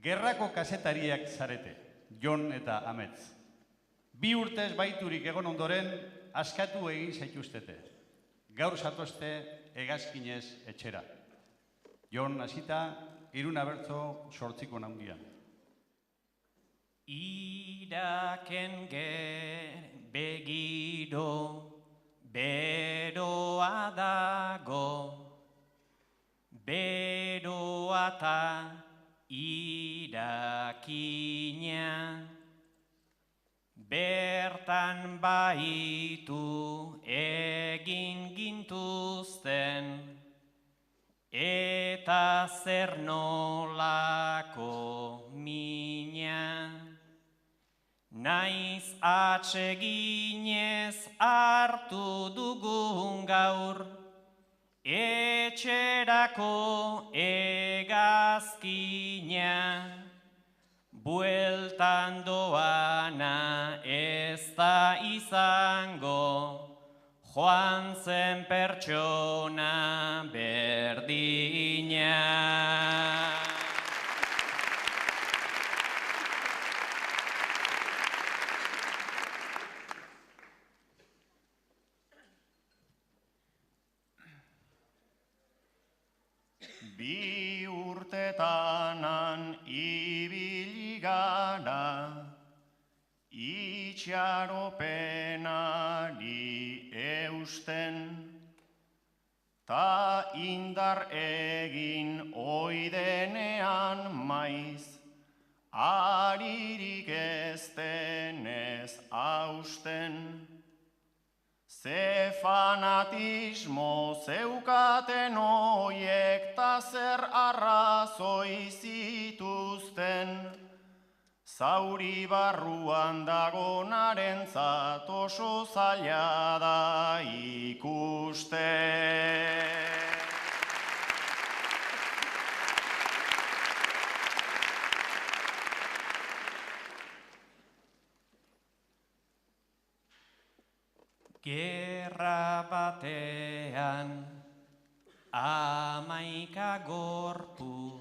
Gerrako kazetariak zarete, Jon eta Amets. 2 urtez baiturik egon ondoren, askatu egin zaituztete. Gaur zatozte hegazkinez etxera. Jon hasita, Iruna bertso 8 naundian. Iraken begiro, beroa dago, beroa ta irakina, bertan baitu egin gintuzten, eta zer nolako mina. Naiz atseginez hartu dugun gaur, etxerako hegazkina. Bueltan doana ez da izango, joan zen pertsona berdina. Bi urtetanan ibili gara, itxaropenari eusten, ta indar egin oidenean maiz, aririk ez denez hausten. Ze fanatismo zeukaten oiek ta zer arrazoi zituzten, zauri barruan dagonarentzat oso zaila da ikusten. Gerra batean 11 gorpu,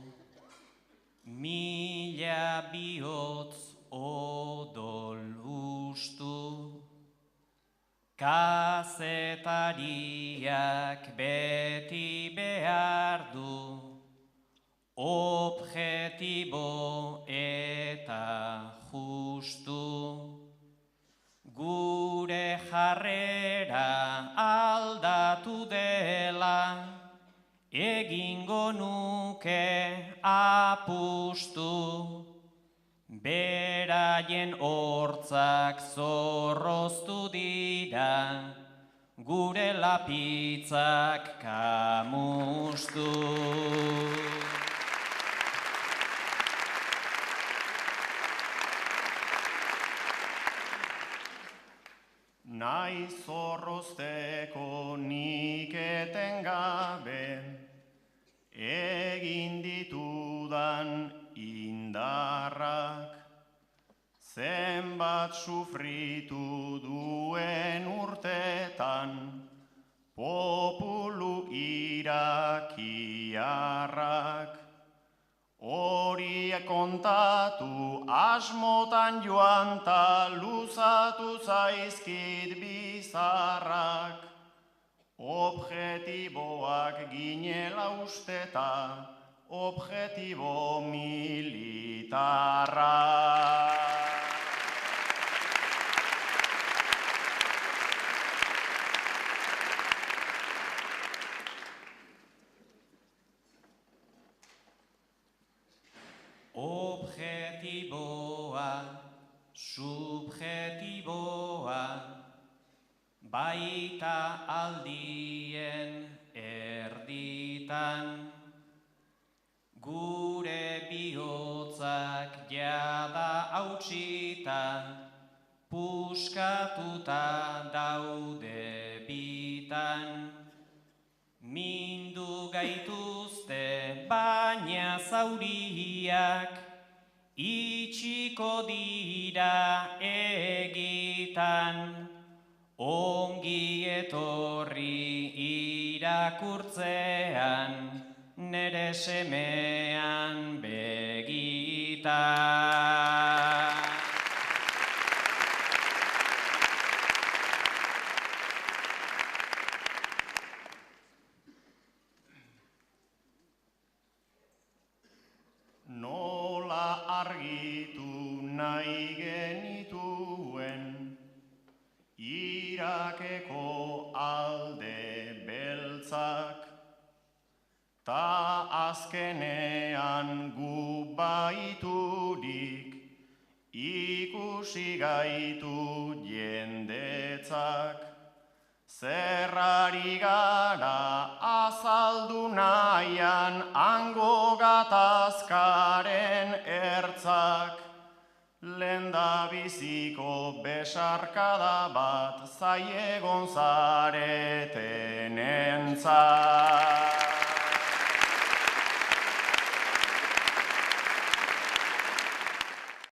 1000 bihotz odol ustu. Kazetariak beti behar du objektibo eta justu. Gure jarrera aldatu dela, egingo nuke apustu. Beraien hortzak zorroztu dira, gure lapitzak kamustu. Naiz zorrozteko nik etengabe, egin ditudan indarrak, zenbat sufritu duen urtetan, populu irakiarrak. Horiek kontatu asmotan joan ta luzatu zaizkit bizarrak. Objektiboak ginela usteta, objektibo militarrak. Objektiboa, subjektiboa, baita aldien erditan. Gure bihotzak jada hautsita, puskatuta daude bitan. Mindu gaituzte baina zauriak, itxiko dira egitan. Ongi etorri irakurtzean, nere semean begitan. bitak. Nola argitu nahi genituen, Irakeko alde beltzak, ta azkenean gu baiturik, ikusi gaitu jendetzak. Zerrari gara azaldu nahian hango gatazkaren ertzak, lendabiziko besarkada bat zaiegon zareten entzat.